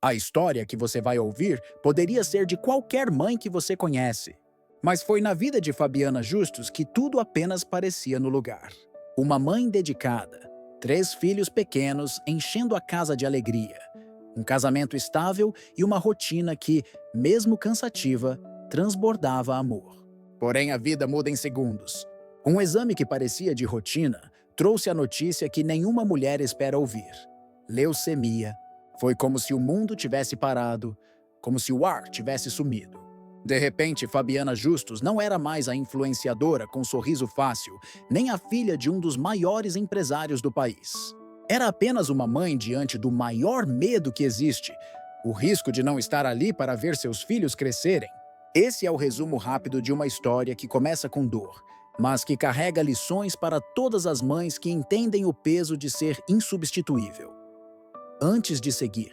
A história que você vai ouvir poderia ser de qualquer mãe que você conhece. Mas foi na vida de Fabiana Justus que tudo apenas parecia no lugar. Uma mãe dedicada, 3 filhos pequenos enchendo a casa de alegria, um casamento estável e uma rotina que, mesmo cansativa, transbordava amor. Porém, a vida muda em segundos. Um exame que parecia de rotina trouxe a notícia que nenhuma mulher espera ouvir: leucemia. Foi como se o mundo tivesse parado, como se o ar tivesse sumido. De repente, Fabiana Justus não era mais a influenciadora com sorriso fácil, nem a filha de um dos maiores empresários do país. Era apenas uma mãe diante do maior medo que existe: o risco de não estar ali para ver seus filhos crescerem. Esse é o resumo rápido de uma história que começa com dor, mas que carrega lições para todas as mães que entendem o peso de ser insubstituível. Antes de seguir,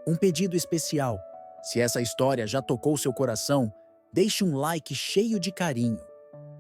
um pedido especial. Se essa história já tocou seu coração, deixe um like cheio de carinho.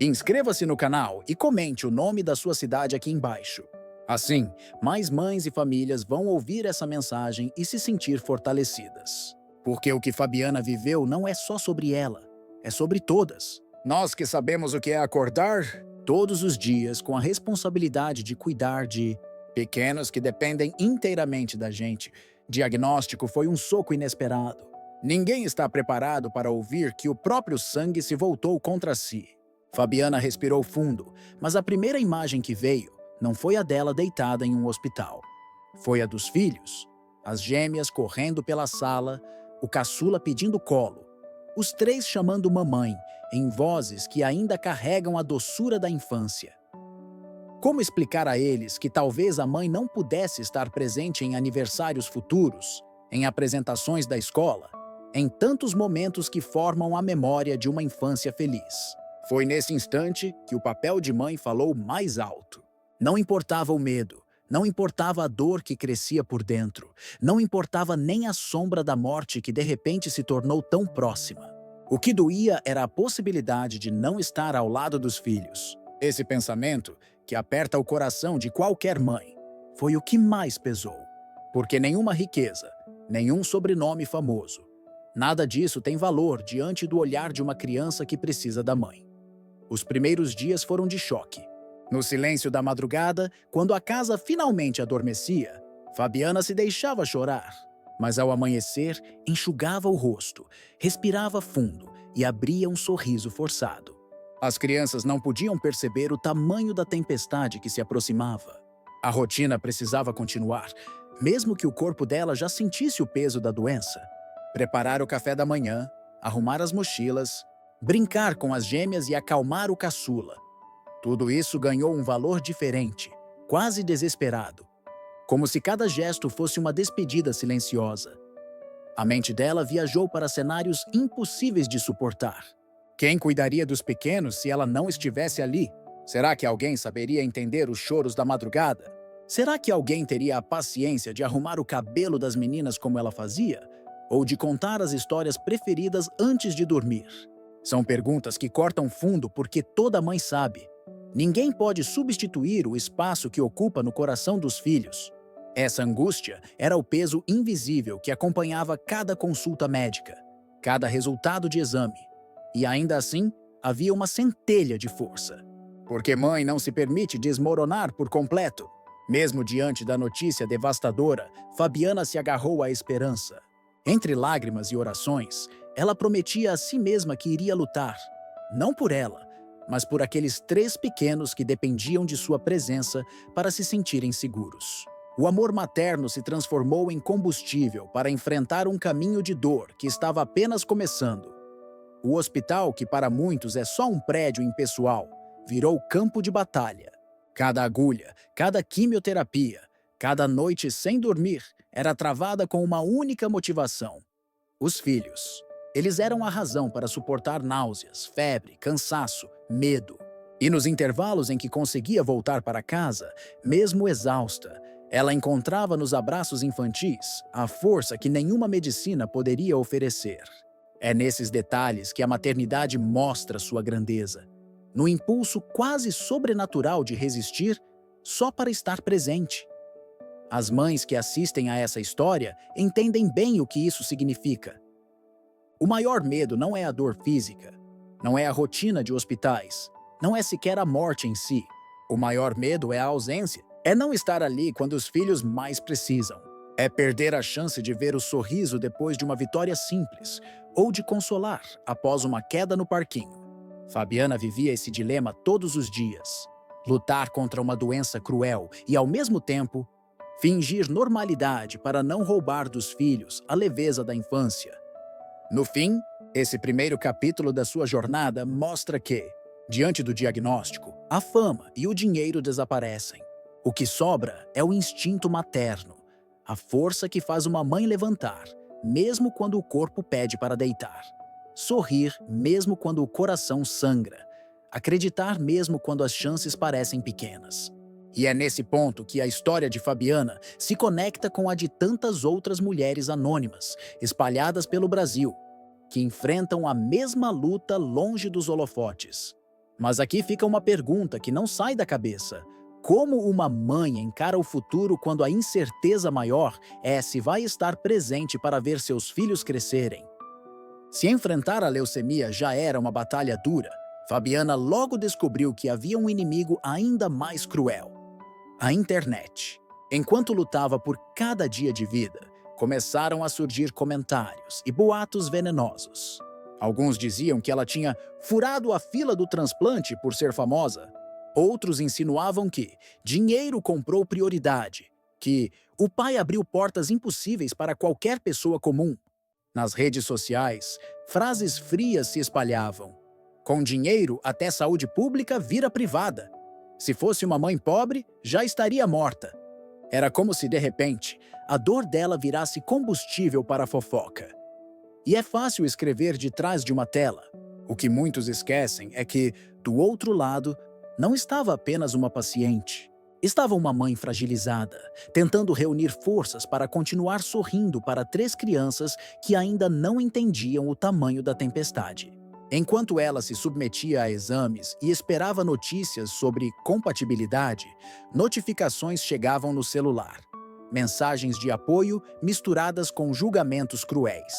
Inscreva-se no canal e comente o nome da sua cidade aqui embaixo. Assim, mais mães e famílias vão ouvir essa mensagem e se sentir fortalecidas. Porque o que Fabiana viveu não é só sobre ela, é sobre todas. Nós que sabemos o que é acordar todos os dias com a responsabilidade de cuidar de pequenos que dependem inteiramente da gente. Diagnóstico foi um soco inesperado. Ninguém está preparado para ouvir que o próprio sangue se voltou contra si. Fabiana respirou fundo, mas a primeira imagem que veio não foi a dela deitada em um hospital. Foi a dos filhos, as gêmeas correndo pela sala, o caçula pedindo colo, os 3 chamando mamãe, em vozes que ainda carregam a doçura da infância. Como explicar a eles que talvez a mãe não pudesse estar presente em aniversários futuros, em apresentações da escola, em tantos momentos que formam a memória de uma infância feliz? Foi nesse instante que o papel de mãe falou mais alto. Não importava o medo, não importava a dor que crescia por dentro, não importava nem a sombra da morte que de repente se tornou tão próxima. O que doía era a possibilidade de não estar ao lado dos filhos. Esse pensamento, que aperta o coração de qualquer mãe, foi o que mais pesou. Porque nenhuma riqueza, nenhum sobrenome famoso, nada disso tem valor diante do olhar de uma criança que precisa da mãe. Os primeiros dias foram de choque. No silêncio da madrugada, quando a casa finalmente adormecia, Fabiana se deixava chorar, mas ao amanhecer enxugava o rosto, respirava fundo e abria um sorriso forçado. As crianças não podiam perceber o tamanho da tempestade que se aproximava. A rotina precisava continuar, mesmo que o corpo dela já sentisse o peso da doença. Preparar o café da manhã, arrumar as mochilas, brincar com as gêmeas e acalmar o caçula. Tudo isso ganhou um valor diferente, quase desesperado, como se cada gesto fosse uma despedida silenciosa. A mente dela viajou para cenários impossíveis de suportar. Quem cuidaria dos pequenos se ela não estivesse ali? Será que alguém saberia entender os choros da madrugada? Será que alguém teria a paciência de arrumar o cabelo das meninas como ela fazia? Ou de contar as histórias preferidas antes de dormir? São perguntas que cortam fundo porque toda mãe sabe. Ninguém pode substituir o espaço que ocupa no coração dos filhos. Essa angústia era o peso invisível que acompanhava cada consulta médica, cada resultado de exame. E ainda assim, havia uma centelha de força. Porque mãe não se permite desmoronar por completo. Mesmo diante da notícia devastadora, Fabiana se agarrou à esperança. Entre lágrimas e orações, ela prometia a si mesma que iria lutar, não por ela, mas por aqueles 3 pequenos que dependiam de sua presença para se sentirem seguros. O amor materno se transformou em combustível para enfrentar um caminho de dor que estava apenas começando. O hospital, que para muitos é só um prédio impessoal, virou campo de batalha. Cada agulha, cada quimioterapia, cada noite sem dormir era travada com uma única motivação: os filhos. Eles eram a razão para suportar náuseas, febre, cansaço, medo. E nos intervalos em que conseguia voltar para casa, mesmo exausta, ela encontrava nos abraços infantis a força que nenhuma medicina poderia oferecer. É nesses detalhes que a maternidade mostra sua grandeza, no impulso quase sobrenatural de resistir só para estar presente. As mães que assistem a essa história entendem bem o que isso significa. O maior medo não é a dor física, não é a rotina de hospitais, não é sequer a morte em si. O maior medo é a ausência, é não estar ali quando os filhos mais precisam. É perder a chance de ver o sorriso depois de uma vitória simples, ou de consolar após uma queda no parquinho. Fabiana vivia esse dilema todos os dias. Lutar contra uma doença cruel e, ao mesmo tempo, fingir normalidade para não roubar dos filhos a leveza da infância. No fim, esse primeiro capítulo da sua jornada mostra que, diante do diagnóstico, a fama e o dinheiro desaparecem. O que sobra é o instinto materno, a força que faz uma mãe levantar, mesmo quando o corpo pede para deitar. Sorrir mesmo quando o coração sangra. Acreditar mesmo quando as chances parecem pequenas. E é nesse ponto que a história de Fabiana se conecta com a de tantas outras mulheres anônimas, espalhadas pelo Brasil, que enfrentam a mesma luta longe dos holofotes. Mas aqui fica uma pergunta que não sai da cabeça. Como uma mãe encara o futuro quando a incerteza maior é se vai estar presente para ver seus filhos crescerem? Se enfrentar a leucemia já era uma batalha dura, Fabiana logo descobriu que havia um inimigo ainda mais cruel: a internet. Enquanto lutava por cada dia de vida, começaram a surgir comentários e boatos venenosos. Alguns diziam que ela tinha furado a fila do transplante por ser famosa. Outros insinuavam que dinheiro comprou prioridade, que o pai abriu portas impossíveis para qualquer pessoa comum. Nas redes sociais, frases frias se espalhavam. Com dinheiro, até saúde pública vira privada. Se fosse uma mãe pobre, já estaria morta. Era como se, de repente, a dor dela virasse combustível para a fofoca. E é fácil escrever de trás de uma tela. O que muitos esquecem é que, do outro lado, não estava apenas uma paciente. Estava uma mãe fragilizada, tentando reunir forças para continuar sorrindo para 3 crianças que ainda não entendiam o tamanho da tempestade. Enquanto ela se submetia a exames e esperava notícias sobre compatibilidade, notificações chegavam no celular. Mensagens de apoio misturadas com julgamentos cruéis.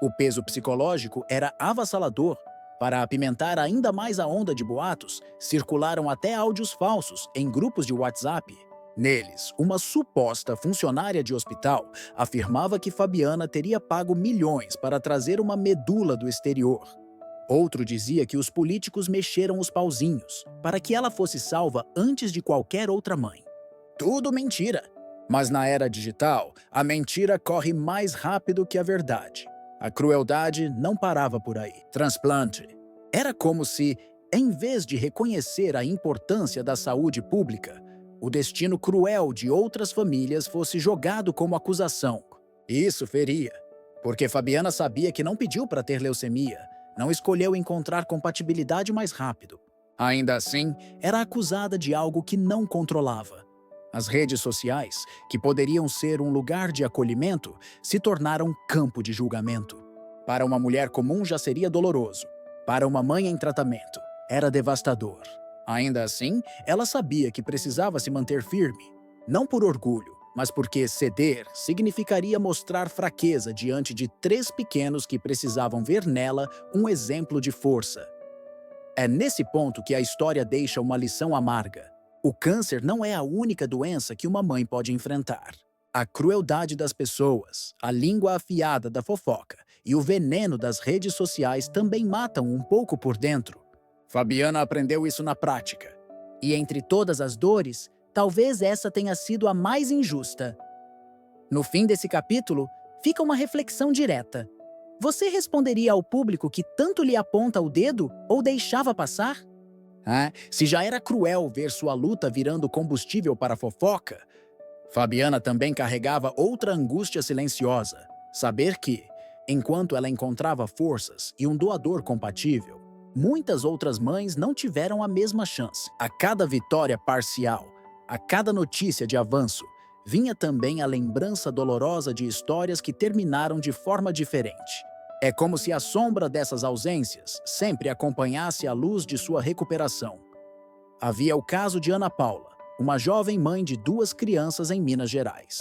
O peso psicológico era avassalador. Para apimentar ainda mais a onda de boatos, circularam até áudios falsos em grupos de WhatsApp. Neles, uma suposta funcionária de hospital afirmava que Fabiana teria pago milhões para trazer uma medula do exterior. Outro dizia que os políticos mexeram os pauzinhos para que ela fosse salva antes de qualquer outra mãe. Tudo mentira! Mas na era digital, a mentira corre mais rápido que a verdade. A crueldade não parava por aí. Transplante. Era como se, em vez de reconhecer a importância da saúde pública, o destino cruel de outras famílias fosse jogado como acusação. Isso feria, porque Fabiana sabia que não pediu para ter leucemia, não escolheu encontrar compatibilidade mais rápido. Ainda assim, era acusada de algo que não controlava. As redes sociais, que poderiam ser um lugar de acolhimento, se tornaram campo de julgamento. Para uma mulher comum já seria doloroso. Para uma mãe em tratamento, era devastador. Ainda assim, ela sabia que precisava se manter firme. Não por orgulho, mas porque ceder significaria mostrar fraqueza diante de 3 pequenos que precisavam ver nela um exemplo de força. É nesse ponto que a história deixa uma lição amarga. O câncer não é a única doença que uma mãe pode enfrentar. A crueldade das pessoas, a língua afiada da fofoca e o veneno das redes sociais também matam um pouco por dentro. Fabiana aprendeu isso na prática. E entre todas as dores, talvez essa tenha sido a mais injusta. No fim desse capítulo, fica uma reflexão direta. Você responderia ao público que tanto lhe aponta o dedo ou deixava passar? Se já era cruel ver sua luta virando combustível para a fofoca, Fabiana também carregava outra angústia silenciosa. Saber que, enquanto ela encontrava forças e um doador compatível, muitas outras mães não tiveram a mesma chance. A cada vitória parcial, a cada notícia de avanço, vinha também a lembrança dolorosa de histórias que terminaram de forma diferente. É como se a sombra dessas ausências sempre acompanhasse a luz de sua recuperação. Havia o caso de Ana Paula, uma jovem mãe de 2 crianças em Minas Gerais.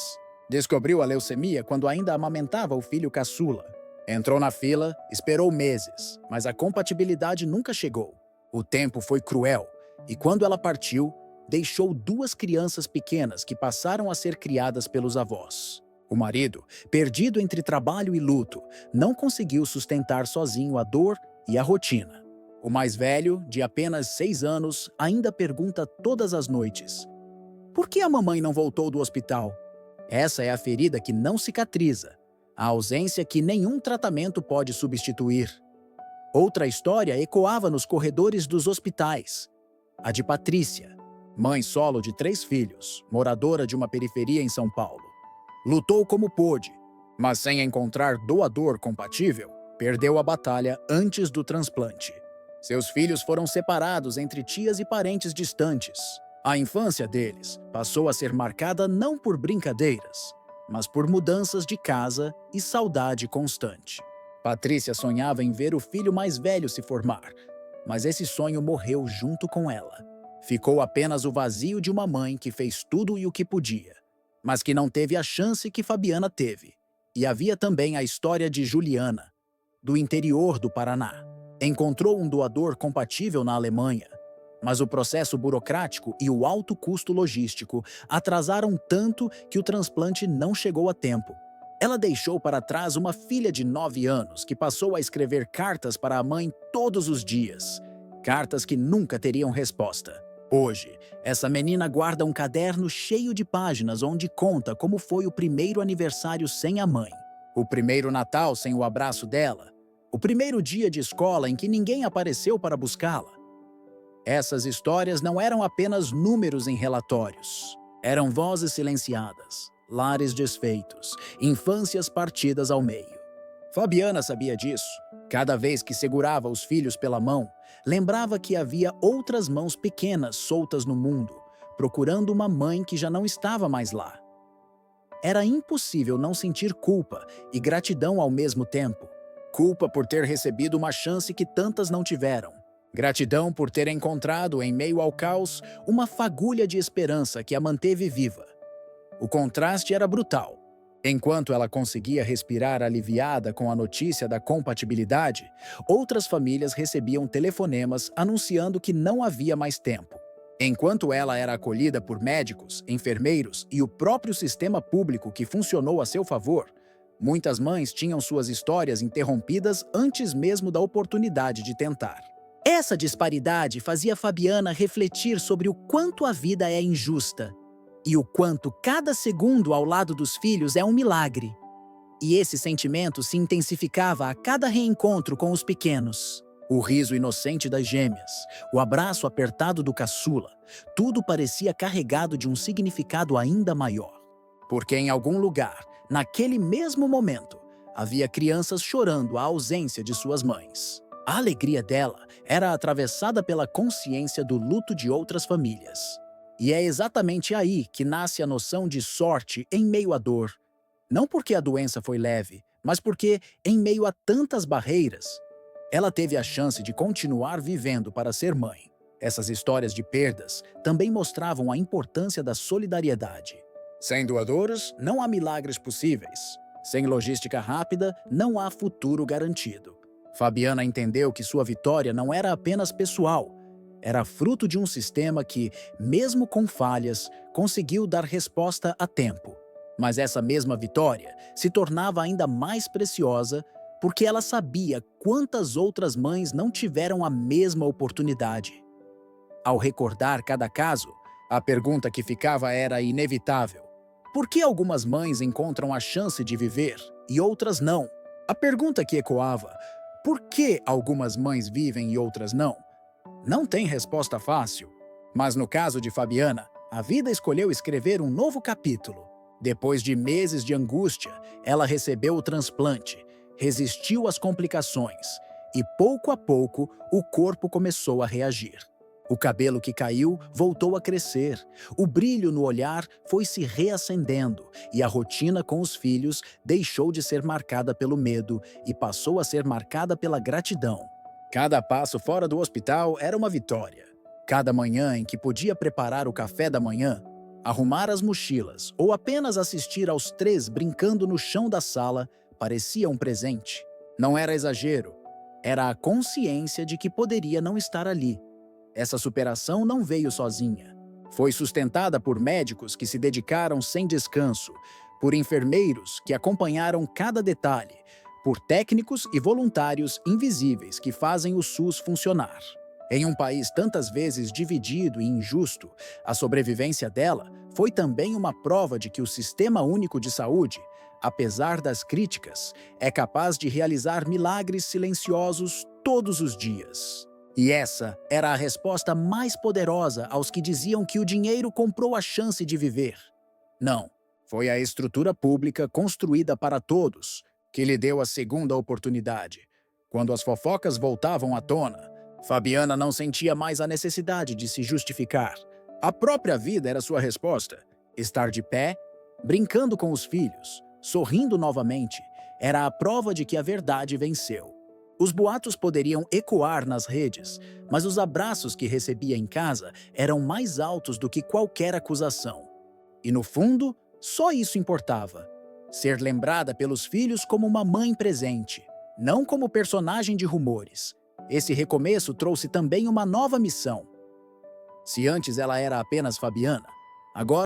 Descobriu a leucemia quando ainda amamentava o filho caçula. Entrou na fila, esperou meses, mas a compatibilidade nunca chegou. O tempo foi cruel, e quando ela partiu, deixou 2 crianças pequenas que passaram a ser criadas pelos avós. O marido, perdido entre trabalho e luto, não conseguiu sustentar sozinho a dor e a rotina. O mais velho, de apenas 6 anos, ainda pergunta todas as noites: por que a mamãe não voltou do hospital? Essa é a ferida que não cicatriza, a ausência que nenhum tratamento pode substituir. Outra história ecoava nos corredores dos hospitais. A de Patrícia, mãe solo de 3 filhos, moradora de uma periferia em São Paulo. Lutou como pôde, mas sem encontrar doador compatível, perdeu a batalha antes do transplante. Seus filhos foram separados entre tias e parentes distantes. A infância deles passou a ser marcada não por brincadeiras, mas por mudanças de casa e saudade constante. Patrícia sonhava em ver o filho mais velho se formar, mas esse sonho morreu junto com ela. Ficou apenas o vazio de uma mãe que fez tudo e o que podia, mas que não teve a chance que Fabiana teve. E havia também a história de Juliana, do interior do Paraná. Encontrou um doador compatível na Alemanha, mas o processo burocrático e o alto custo logístico atrasaram tanto que o transplante não chegou a tempo. Ela deixou para trás uma filha de 9 anos que passou a escrever cartas para a mãe todos os dias, cartas que nunca teriam resposta. Hoje, essa menina guarda um caderno cheio de páginas onde conta como foi o primeiro aniversário sem a mãe, o primeiro Natal sem o abraço dela, o primeiro dia de escola em que ninguém apareceu para buscá-la. Essas histórias não eram apenas números em relatórios. Eram vozes silenciadas, lares desfeitos, infâncias partidas ao meio. Fabiana sabia disso. Cada vez que segurava os filhos pela mão, lembrava que havia outras mãos pequenas soltas no mundo, procurando uma mãe que já não estava mais lá. Era impossível não sentir culpa e gratidão ao mesmo tempo. Culpa por ter recebido uma chance que tantas não tiveram. Gratidão por ter encontrado, em meio ao caos, uma fagulha de esperança que a manteve viva. O contraste era brutal. Enquanto ela conseguia respirar aliviada com a notícia da compatibilidade, outras famílias recebiam telefonemas anunciando que não havia mais tempo. Enquanto ela era acolhida por médicos, enfermeiros e o próprio sistema público que funcionou a seu favor, muitas mães tinham suas histórias interrompidas antes mesmo da oportunidade de tentar. Essa disparidade fazia Fabiana refletir sobre o quanto a vida é injusta e o quanto cada segundo ao lado dos filhos é um milagre. E esse sentimento se intensificava a cada reencontro com os pequenos. O riso inocente das gêmeas, o abraço apertado do caçula, tudo parecia carregado de um significado ainda maior. Porque em algum lugar, naquele mesmo momento, havia crianças chorando a ausência de suas mães. A alegria dela era atravessada pela consciência do luto de outras famílias. E é exatamente aí que nasce a noção de sorte em meio à dor. Não porque a doença foi leve, mas porque, em meio a tantas barreiras, ela teve a chance de continuar vivendo para ser mãe. Essas histórias de perdas também mostravam a importância da solidariedade. Sem doadores, não há milagres possíveis. Sem logística rápida, não há futuro garantido. Fabiana entendeu que sua vitória não era apenas pessoal, era fruto de um sistema que, mesmo com falhas, conseguiu dar resposta a tempo. Mas essa mesma vitória se tornava ainda mais preciosa porque ela sabia quantas outras mães não tiveram a mesma oportunidade. Ao recordar cada caso, a pergunta que ficava era inevitável. Por que algumas mães encontram a chance de viver e outras não? A pergunta que ecoava, por que algumas mães vivem e outras não? Não tem resposta fácil. Mas no caso de Fabiana, a vida escolheu escrever um novo capítulo. Depois de meses de angústia, ela recebeu o transplante, resistiu às complicações e, pouco a pouco, o corpo começou a reagir. O cabelo que caiu voltou a crescer, o brilho no olhar foi se reacendendo e a rotina com os filhos deixou de ser marcada pelo medo e passou a ser marcada pela gratidão. Cada passo fora do hospital era uma vitória. Cada manhã em que podia preparar o café da manhã, arrumar as mochilas ou apenas assistir aos três brincando no chão da sala parecia um presente. Não era exagero, era a consciência de que poderia não estar ali. Essa superação não veio sozinha. Foi sustentada por médicos que se dedicaram sem descanso, por enfermeiros que acompanharam cada detalhe, por técnicos e voluntários invisíveis que fazem o SUS funcionar. Em um país tantas vezes dividido e injusto, a sobrevivência dela foi também uma prova de que o Sistema Único de Saúde, apesar das críticas, é capaz de realizar milagres silenciosos todos os dias. E essa era a resposta mais poderosa aos que diziam que o dinheiro comprou a chance de viver. Não, foi a estrutura pública construída para todos que lhe deu a segunda oportunidade. Quando as fofocas voltavam à tona, Fabiana não sentia mais a necessidade de se justificar. A própria vida era sua resposta. Estar de pé, brincando com os filhos, sorrindo novamente, era a prova de que a verdade venceu. Os boatos poderiam ecoar nas redes, mas os abraços que recebia em casa eram mais altos do que qualquer acusação. E no fundo, só isso importava. Ser lembrada pelos filhos como uma mãe presente, não como personagem de rumores. Esse recomeço trouxe também uma nova missão. Se antes ela era apenas Fabiana, agora